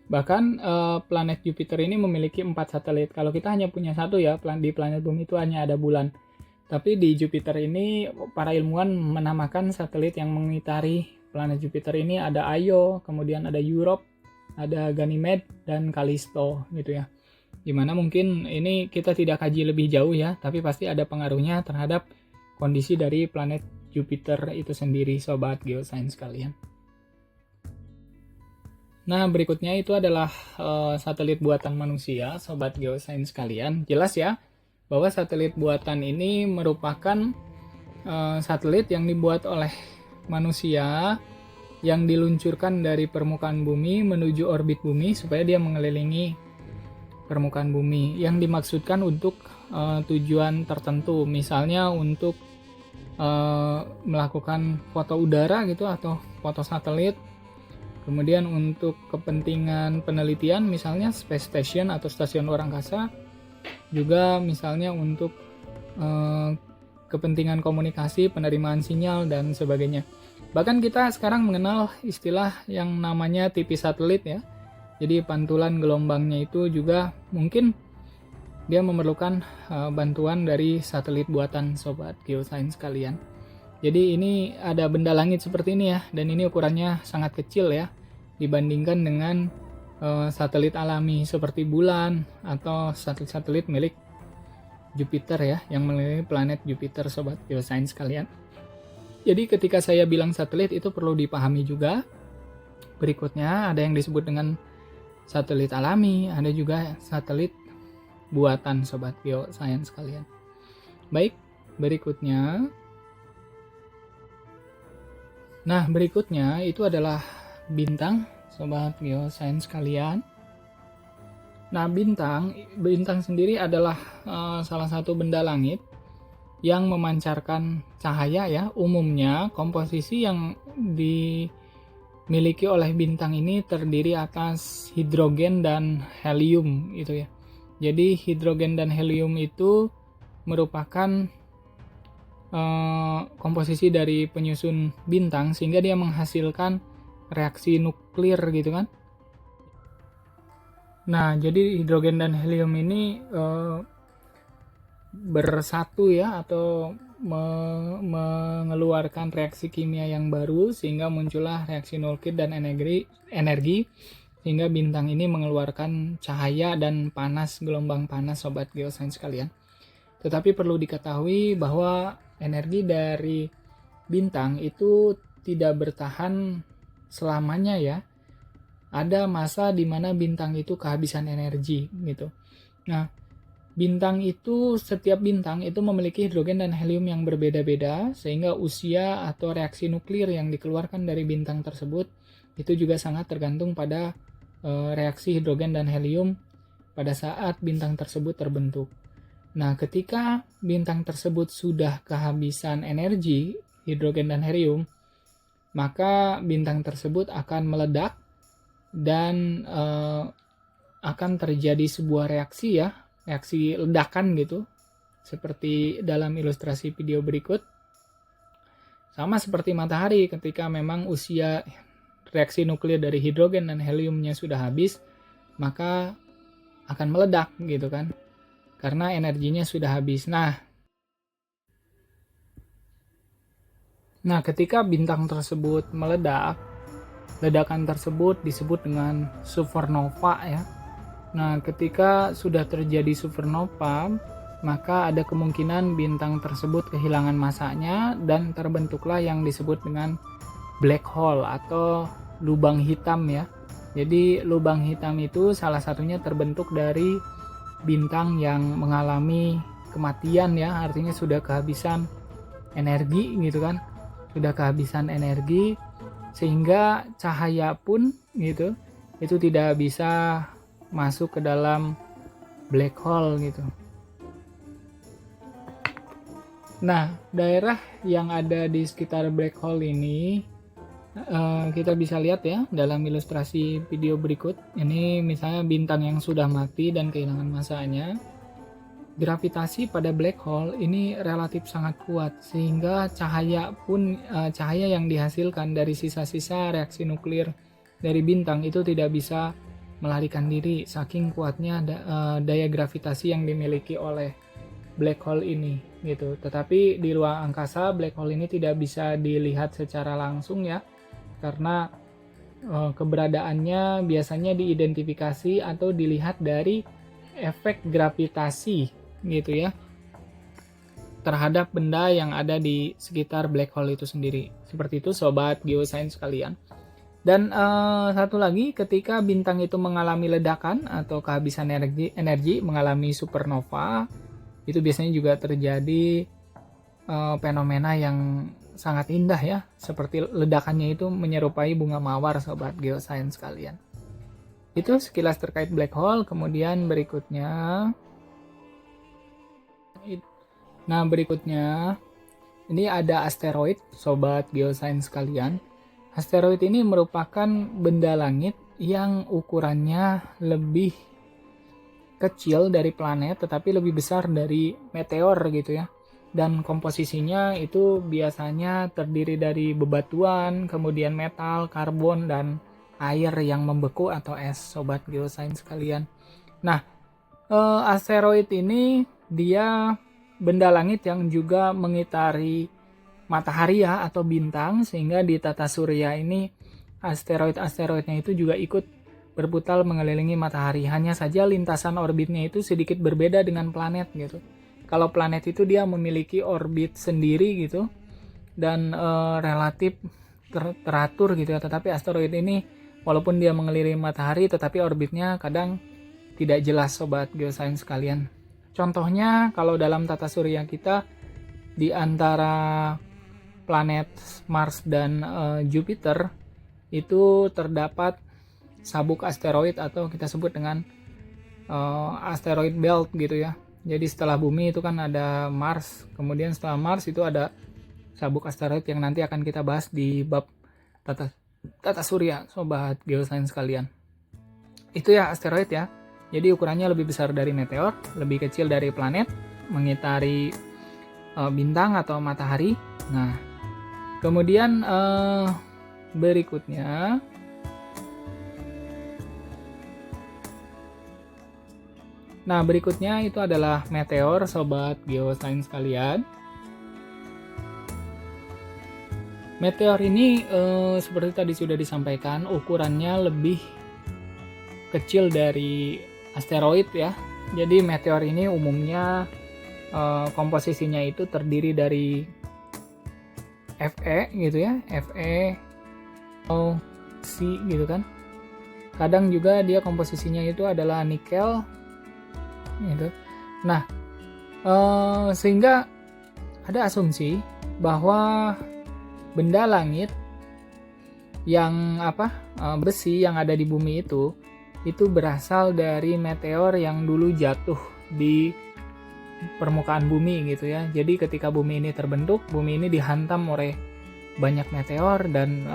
Bahkan planet Jupiter ini memiliki 4 satelit. Kalau kita hanya punya satu ya, di planet bumi itu hanya ada bulan. Tapi di Jupiter ini para ilmuwan menamakan satelit yang mengitari planet Jupiter ini ada Io, kemudian ada Europe, ada Ganymede, dan Callisto gitu ya. Dimana mungkin ini kita tidak kaji lebih jauh ya, tapi pasti ada pengaruhnya terhadap kondisi dari planet Jupiter itu sendiri, sobat geosains sekalian. Nah, berikutnya itu adalah satelit buatan manusia, sobat geosains sekalian. Jelas ya, bahwa satelit buatan ini merupakan satelit yang dibuat oleh manusia, yang diluncurkan dari permukaan bumi menuju orbit bumi supaya dia mengelilingi permukaan bumi, yang dimaksudkan untuk tujuan tertentu, misalnya untuk melakukan foto udara gitu atau foto satelit, kemudian untuk kepentingan penelitian misalnya space station atau stasiun luar angkasa, juga misalnya untuk kepentingan komunikasi, penerimaan sinyal, dan sebagainya. Bahkan kita sekarang mengenal istilah yang namanya TV satelit ya. Jadi pantulan gelombangnya itu juga mungkin dia memerlukan bantuan dari satelit buatan, sobat geosains sekalian. Jadi ini ada benda langit seperti ini ya, dan ini ukurannya sangat kecil ya dibandingkan dengan satelit alami seperti bulan atau satelit-satelit milik Jupiter ya, yang mengelilingi planet Jupiter, sobat geosains sekalian. Jadi ketika saya bilang satelit itu perlu dipahami juga. Berikutnya ada yang disebut dengan satelit alami, ada juga satelit buatan, sobat geosains sekalian. Baik, berikutnya. Nah, berikutnya itu adalah bintang, sobat geosains sekalian. Nah, bintang sendiri adalah salah satu benda langit yang memancarkan cahaya ya. Umumnya komposisi yang dimiliki oleh bintang ini terdiri atas hidrogen dan helium itu ya. Jadi hidrogen dan helium itu merupakan komposisi dari penyusun bintang, sehingga dia menghasilkan reaksi nuklir gitu kan. Nah, jadi hidrogen dan helium ini bersatu ya, atau mengeluarkan reaksi kimia yang baru, sehingga muncullah reaksi nuklir dan energi, sehingga bintang ini mengeluarkan cahaya dan panas, gelombang panas sobat geosains sekalian. Tetapi perlu diketahui bahwa energi dari bintang itu tidak bertahan selamanya ya. Ada masa di mana bintang itu kehabisan energi gitu. Nah, setiap bintang itu memiliki hidrogen dan helium yang berbeda-beda, sehingga usia atau reaksi nuklir yang dikeluarkan dari bintang tersebut itu juga sangat tergantung pada reaksi hidrogen dan helium pada saat bintang tersebut terbentuk. Nah, ketika bintang tersebut sudah kehabisan energi hidrogen dan helium, maka bintang tersebut akan meledak dan akan terjadi sebuah reaksi ya, reaksi ledakan gitu, seperti dalam ilustrasi video berikut. Sama seperti matahari, ketika memang usia reaksi nuklir dari hidrogen dan heliumnya sudah habis, maka akan meledak gitu kan, karena energinya sudah habis. Nah, ketika bintang tersebut meledak, ledakan tersebut disebut dengan supernova ya. Nah, ketika sudah terjadi supernova, maka ada kemungkinan bintang tersebut kehilangan masanya dan terbentuklah yang disebut dengan black hole atau lubang hitam ya. Jadi lubang hitam itu salah satunya terbentuk dari bintang yang mengalami kematian ya, artinya sudah kehabisan energi gitu kan. Sudah kehabisan energi sehingga cahaya pun gitu itu tidak bisa masuk ke dalam black hole gitu. Nah, daerah yang ada di sekitar black hole ini kita bisa lihat ya dalam ilustrasi video berikut. Ini misalnya bintang yang sudah mati dan kehilangan masanya. Gravitasi pada black hole ini relatif sangat kuat, sehingga cahaya yang dihasilkan dari sisa-sisa reaksi nuklir dari bintang itu tidak bisa melarikan diri, saking kuatnya daya gravitasi yang dimiliki oleh black hole ini gitu. Tetapi di ruang angkasa black hole ini tidak bisa dilihat secara langsung ya, karena keberadaannya biasanya diidentifikasi atau dilihat dari efek gravitasi gitu ya terhadap benda yang ada di sekitar black hole itu sendiri. Seperti itu sobat geosains sekalian. Dan satu lagi, ketika bintang itu mengalami ledakan atau kehabisan energi mengalami supernova, itu biasanya juga terjadi fenomena yang sangat indah ya, seperti ledakannya itu menyerupai bunga mawar sobat geosains sekalian. Itu sekilas terkait black hole. Kemudian berikutnya ini ada asteroid sobat geosains sekalian. Asteroid ini merupakan benda langit yang ukurannya lebih kecil dari planet tetapi lebih besar dari meteor gitu ya. Dan komposisinya itu biasanya terdiri dari bebatuan, kemudian metal, karbon, dan air yang membeku atau es sobat geosains sekalian. Nah, asteroid ini dia benda langit yang juga mengitari matahari ya atau bintang, sehingga di tata surya ini asteroidnya itu juga ikut berputar mengelilingi matahari. Hanya saja lintasan orbitnya itu sedikit berbeda dengan planet gitu. Kalau planet itu dia memiliki orbit sendiri gitu dan relatif teratur gitu ya, tetapi asteroid ini walaupun dia mengelilingi matahari tetapi orbitnya kadang tidak jelas sobat geosains sekalian. Contohnya kalau dalam tata surya kita di antara planet Mars dan Jupiter itu terdapat sabuk asteroid atau kita sebut dengan asteroid belt gitu ya. Jadi setelah bumi itu kan ada Mars, kemudian setelah Mars itu ada sabuk asteroid yang nanti akan kita bahas di bab tata surya, sobat geosains kalian. Itu ya asteroid ya. Jadi ukurannya lebih besar dari meteor, lebih kecil dari planet, mengitari bintang atau matahari. Nah, kemudian berikutnya itu adalah meteor, sobat geosains kalian. Meteor ini seperti tadi sudah disampaikan, ukurannya lebih kecil dari asteroid ya. Jadi meteor ini umumnya komposisinya itu terdiri dari Fe gitu ya, Fe atau C gitu kan. Kadang juga dia komposisinya itu adalah nikel gitu. Nah, sehingga ada asumsi bahwa benda langit yang besi yang ada di bumi itu berasal dari meteor yang dulu jatuh di permukaan bumi gitu ya. Jadi ketika bumi ini terbentuk, bumi ini dihantam oleh banyak meteor dan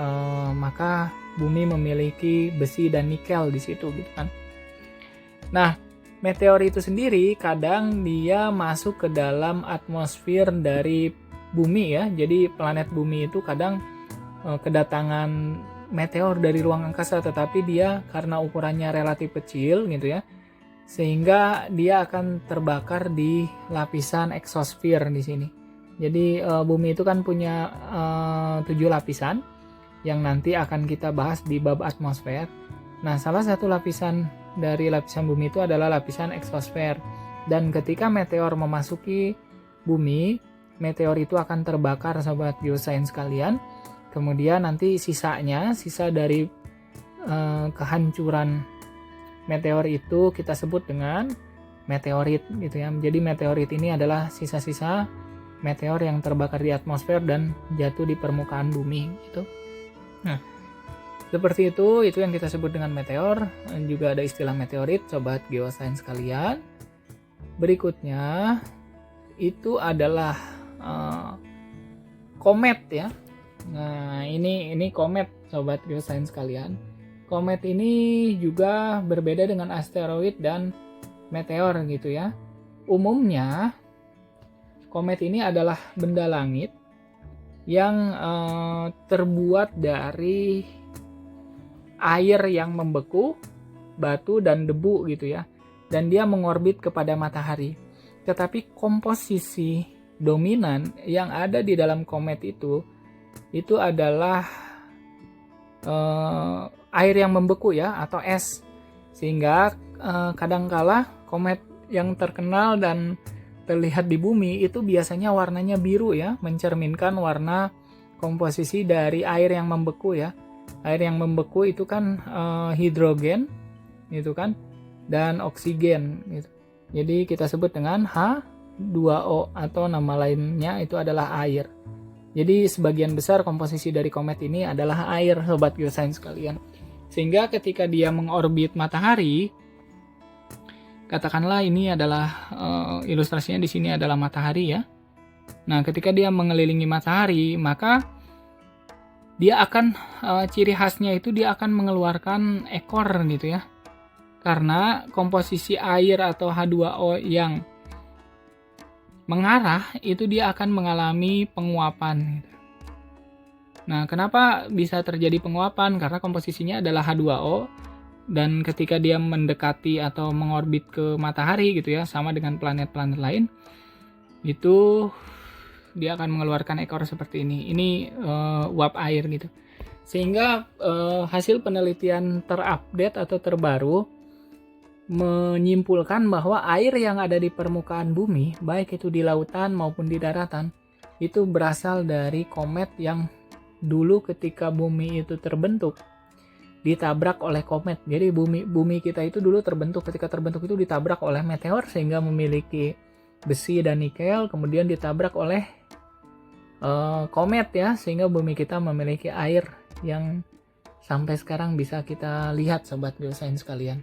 maka bumi memiliki besi dan nikel di situ gitu kan. Nah, meteor itu sendiri kadang dia masuk ke dalam atmosfer dari bumi ya. Jadi planet bumi itu kadang kedatangan meteor dari ruang angkasa, tetapi dia karena ukurannya relatif kecil gitu ya, sehingga dia akan terbakar di lapisan eksosfer di sini. Jadi bumi itu kan punya 7 lapisan yang nanti akan kita bahas di bab atmosfer. Nah, salah satu lapisan dari lapisan bumi itu adalah lapisan eksosfer. Dan ketika meteor memasuki bumi, meteor itu akan terbakar, sobat geosains kalian. Kemudian nanti sisa dari kehancuran meteor itu kita sebut dengan meteorit gitu ya. Jadi meteorit ini adalah sisa-sisa meteor yang terbakar di atmosfer dan jatuh di permukaan bumi gitu. Nah, seperti itu yang kita sebut dengan meteor. Juga ada istilah meteorit, sobat geosains kalian. Berikutnya itu adalah komet ya. Nah, ini komet, sobat geosains kalian. Komet ini juga berbeda dengan asteroid dan meteor gitu ya. Umumnya komet ini adalah benda langit yang terbuat dari air yang membeku, batu dan debu gitu ya. Dan dia mengorbit kepada matahari. Tetapi komposisi dominan yang ada di dalam komet itu adalah air yang membeku ya, atau es. Sehingga kadangkala komet yang terkenal dan terlihat di bumi itu biasanya warnanya biru ya, mencerminkan warna komposisi dari air yang membeku ya. Air yang membeku itu kan hidrogen gitu kan, dan oksigen gitu. Jadi kita sebut dengan H2O atau nama lainnya itu adalah air. Jadi sebagian besar komposisi dari komet ini adalah air, sobat geosains kalian. Sehingga ketika dia mengorbit matahari, katakanlah ini adalah ilustrasinya di sini adalah matahari ya. Nah, ketika dia mengelilingi matahari, maka dia akan ciri khasnya itu dia akan mengeluarkan ekor gitu ya. Karena komposisi air atau H2O yang mengarah itu dia akan mengalami penguapan. Nah, kenapa bisa terjadi penguapan? Karena komposisinya adalah H2O dan ketika dia mendekati atau mengorbit ke matahari gitu ya, sama dengan planet-planet lain, itu dia akan mengeluarkan ekor seperti ini. Ini uap air gitu. Sehingga hasil penelitian terupdate atau terbaru menyimpulkan bahwa air yang ada di permukaan bumi, baik itu di lautan maupun di daratan, itu berasal dari komet yang dulu ketika bumi itu terbentuk ditabrak oleh komet. Jadi bumi kita itu dulu ketika terbentuk itu ditabrak oleh meteor sehingga memiliki besi dan nikel, kemudian ditabrak oleh komet ya, sehingga bumi kita memiliki air yang sampai sekarang bisa kita lihat, sobat geosains sekalian.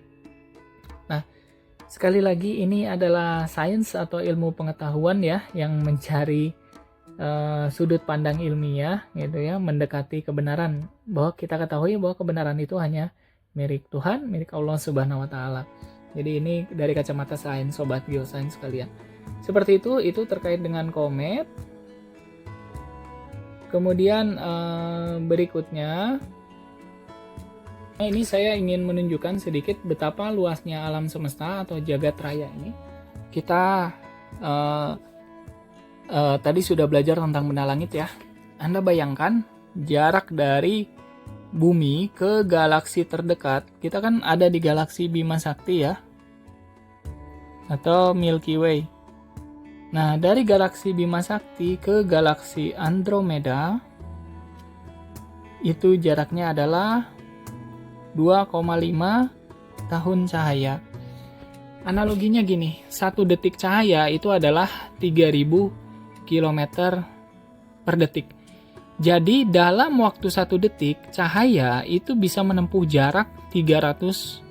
Nah, Sekali lagi, ini adalah sains atau ilmu pengetahuan ya, yang mencari sudut pandang ilmiah gitu ya, mendekati kebenaran, bahwa kita ketahui bahwa kebenaran itu hanya milik Tuhan, milik Allah Subhanahu wa taala. Jadi ini dari kacamata sains, sobat geosains sekalian. Seperti itu terkait dengan komet. Kemudian berikutnya, ini saya ingin menunjukkan sedikit betapa luasnya alam semesta atau jagat raya ini. Kita tadi sudah belajar tentang benda langit ya. Anda bayangkan jarak dari bumi ke galaksi terdekat. Kita kan ada di galaksi Bima Sakti ya, atau Milky Way. Nah, dari galaksi Bima Sakti ke galaksi Andromeda itu jaraknya adalah 2,5 tahun cahaya. Analoginya gini, 1 detik cahaya itu adalah 3000 km per detik. Jadi dalam waktu 1 detik, cahaya itu bisa menempuh jarak 300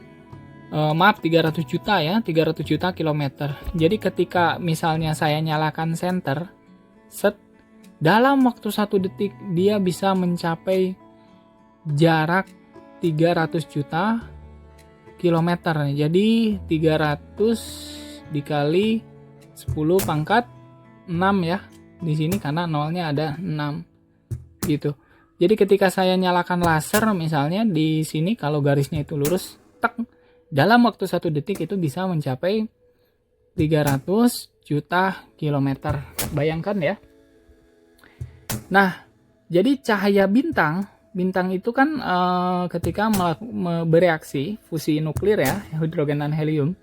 juta ya, 300 juta kilometer. Jadi ketika misalnya saya nyalakan senter, dalam waktu 1 detik dia bisa mencapai jarak 300 juta kilometer. Jadi 300 dikali 10 pangkat 6 ya. Di sini karena nolnya ada 6 gitu. Jadi ketika saya nyalakan laser misalnya di sini, kalau garisnya itu lurus, dalam waktu 1 detik itu bisa mencapai 300 juta kilometer. Bayangkan ya. Nah, jadi cahaya bintang itu kan ketika bereaksi fusi nuklir ya, hidrogen dan helium,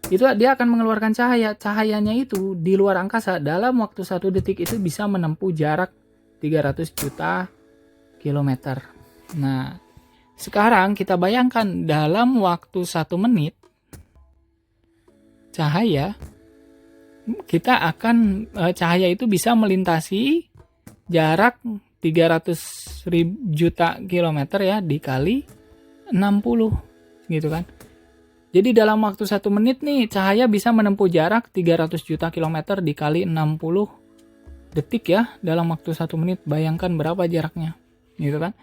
itu dia akan mengeluarkan cahaya. Cahayanya itu di luar angkasa dalam waktu 1 detik itu bisa menempuh jarak 300 juta kilometer. Nah, sekarang kita bayangkan dalam waktu 1 menit cahaya itu bisa melintasi jarak 300 juta kilometer ya, dikali 60 gitu kan. Jadi dalam waktu 1 menit nih cahaya bisa menempuh jarak 300 juta kilometer dikali 60 detik ya, dalam waktu 1 menit. Bayangkan berapa jaraknya gitu kan.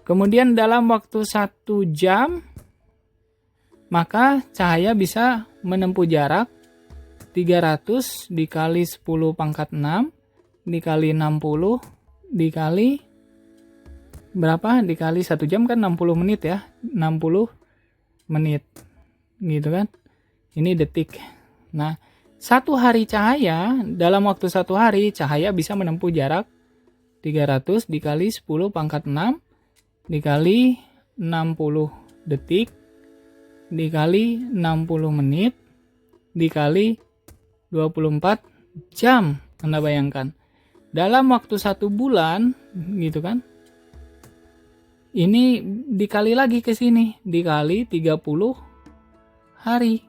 Kemudian dalam waktu 1 jam maka cahaya bisa menempuh jarak 300 dikali 10 pangkat 6 dikali 60 dikali berapa? Dikali 1 jam kan 60 menit ya. 60 menit. Gitu kan. Ini detik. Nah, 1 hari cahaya, dalam waktu 1 hari cahaya bisa menempuh jarak 300 dikali 10 pangkat 6 dikali 60 detik dikali 60 menit dikali 24 jam. Anda bayangkan. Dalam waktu 1 bulan, gitu kan. Ini dikali lagi ke sini, dikali 30 hari.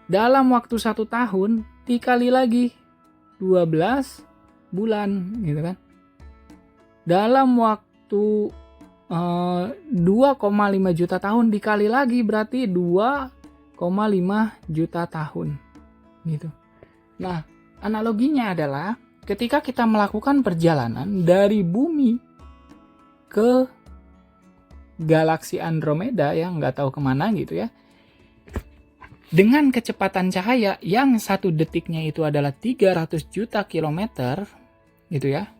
Dalam waktu 1 tahun, dikali lagi 12 bulan, gitu kan. Dalam waktu 2,5 juta tahun dikali lagi berarti 2,5 juta tahun, gitu. Nah, analoginya adalah ketika kita melakukan perjalanan dari bumi ke galaksi Andromeda ya, nggak tahu kemana gitu ya, dengan kecepatan cahaya yang 1 detiknya itu adalah 300 juta kilometer gitu ya,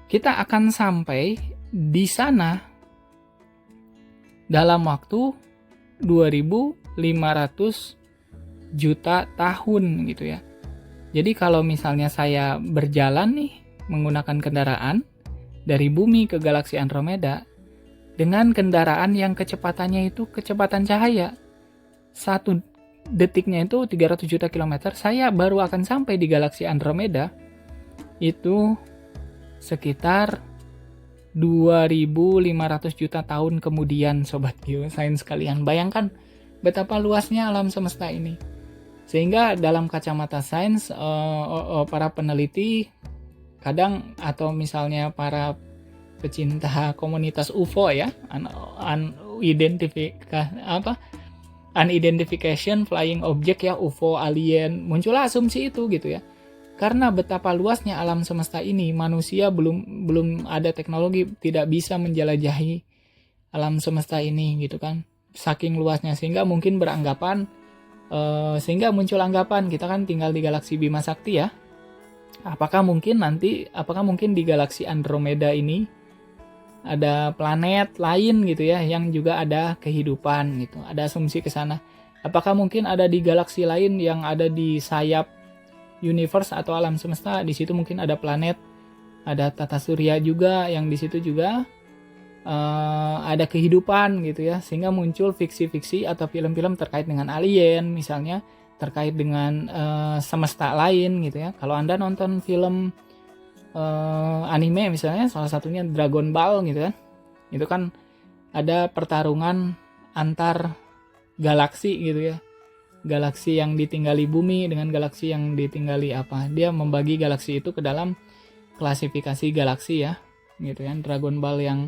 kita akan sampai di sana dalam waktu 2.500 juta tahun gitu ya. Jadi kalau misalnya saya berjalan nih menggunakan kendaraan dari bumi ke galaksi Andromeda dengan kendaraan yang kecepatannya itu kecepatan cahaya, 1 detiknya itu 300 juta kilometer, saya baru akan sampai di galaksi Andromeda itu sekitar 2.500 juta tahun kemudian, sobat geosains sekalian. Bayangkan betapa luasnya alam semesta ini. Sehingga dalam kacamata sains, para peneliti kadang, atau misalnya para pecinta komunitas UFO ya, unidentification flying object ya, UFO, alien, muncullah asumsi itu gitu ya. Karena betapa luasnya alam semesta ini, manusia belum ada teknologi, tidak bisa menjelajahi alam semesta ini gitu kan. Saking luasnya, sehingga mungkin beranggapan sehingga muncul anggapan kita kan tinggal di galaksi Bima Sakti ya. Apakah mungkin di galaksi Andromeda ini ada planet lain gitu ya yang juga ada kehidupan gitu. Ada asumsi ke sana. Apakah mungkin ada di galaksi lain yang ada di sayap universe atau alam semesta, di situ mungkin ada planet, ada tata surya juga yang di situ juga ada kehidupan gitu ya, sehingga muncul fiksi-fiksi atau film-film terkait dengan alien misalnya, terkait dengan semesta lain gitu ya. Kalau Anda nonton film anime misalnya, salah satunya Dragon Ball gitu kan, itu kan ada pertarungan antar galaksi gitu ya, galaksi yang ditinggali bumi dengan galaksi yang ditinggali dia membagi galaksi itu ke dalam klasifikasi galaksi ya gitu kan. Dragon Ball yang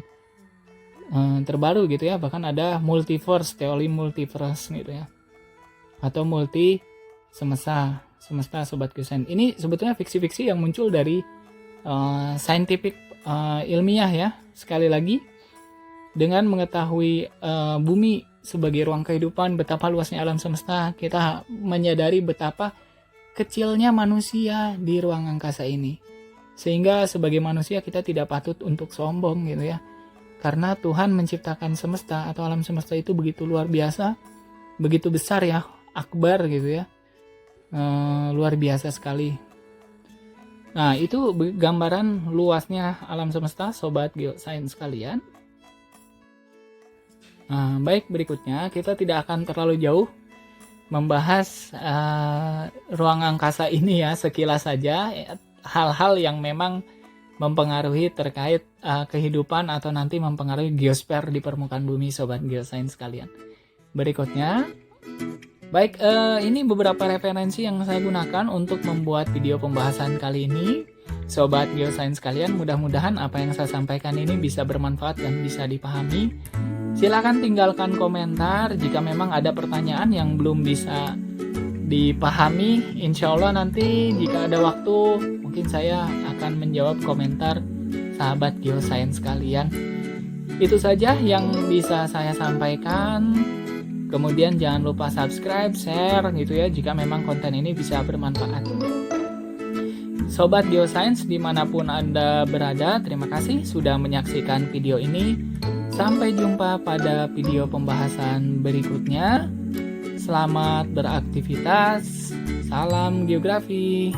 terbaru gitu ya, bahkan ada multiverse, teori multiverse gitu ya, atau multi semesta Sobat Geosains. Ini sebetulnya fiksi-fiksi yang muncul dari scientific ilmiah ya. Sekali lagi, dengan mengetahui bumi sebagai ruang kehidupan, betapa luasnya alam semesta, kita menyadari betapa kecilnya manusia di ruang angkasa ini. Sehingga sebagai manusia kita tidak patut untuk sombong gitu ya. Karena Tuhan menciptakan semesta atau alam semesta itu begitu luar biasa, begitu besar ya, akbar gitu ya. Luar biasa sekali. Nah, itu gambaran luasnya alam semesta Sobat Geosains sekalian. Nah, baik, berikutnya kita tidak akan terlalu jauh membahas ruang angkasa ini ya, sekilas saja hal-hal yang memang mempengaruhi terkait kehidupan atau nanti mempengaruhi geosfer di permukaan bumi Sobat Geosains sekalian. Berikutnya, baik, ini beberapa referensi yang saya gunakan untuk membuat video pembahasan kali ini. Sobat Geosains sekalian, mudah-mudahan apa yang saya sampaikan ini bisa bermanfaat dan bisa dipahami. Silakan tinggalkan komentar jika memang ada pertanyaan yang belum bisa dipahami. Insya Allah nanti jika ada waktu, mungkin saya akan menjawab komentar sahabat Geosains sekalian. Itu saja yang bisa saya sampaikan. Kemudian jangan lupa subscribe, share gitu ya, jika memang konten ini bisa bermanfaat. Sobat Geosains dimanapun Anda berada, terima kasih sudah menyaksikan video ini. Sampai jumpa pada video pembahasan berikutnya. Selamat beraktivitas. Salam geografi.